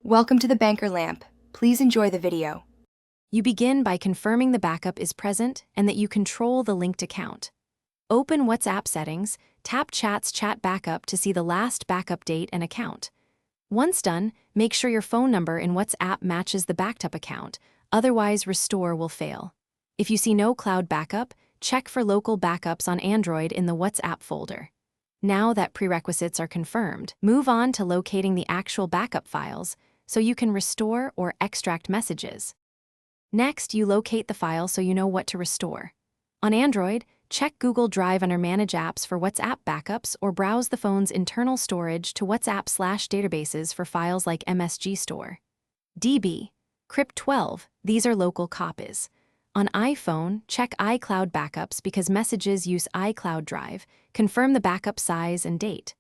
Welcome to the Banker Lamp. Please enjoy the video. You begin by confirming the backup is present and that you control the linked account. Open WhatsApp settings, tap Chat's Chat Backup to see the last backup date and account. Once done, make sure your phone number in WhatsApp matches the backed up account, otherwise Restore will fail. If you see no cloud backup, check for local backups on Android in the WhatsApp folder. Now that prerequisites are confirmed, move on to locating the actual backup files so you can restore or extract messages. Next, you locate the file so you know what to restore. On Android, check Google Drive under Manage Apps for WhatsApp backups or browse the phone's internal storage to WhatsApp/databases for files like MSG Store. DB, Crypt12, these are local copies. On iPhone, check iCloud backups because messages use iCloud Drive. Confirm the backup size and date.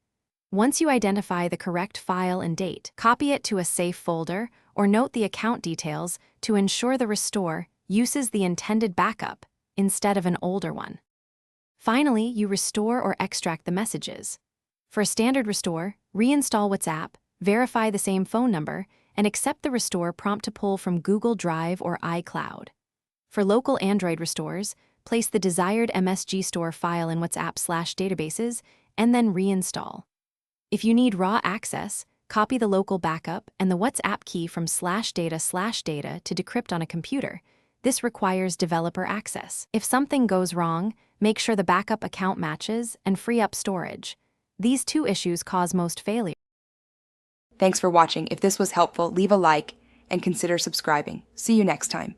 Once you identify the correct file and date, copy it to a safe folder or note the account details to ensure the restore uses the intended backup instead of an older one. Finally, you restore or extract the messages. For a standard restore, reinstall WhatsApp, verify the same phone number, and accept the restore prompt to pull from Google Drive or iCloud. For local Android restores, place the desired MSG Store file in WhatsApp/databases and then reinstall. If you need raw access, copy the local backup and the WhatsApp key from /data/data to decrypt on a computer. This requires developer access. If something goes wrong, make sure the backup account matches and free up storage. These two issues cause most failure. Thanks for watching. If this was helpful, leave a like and consider subscribing. See you next time.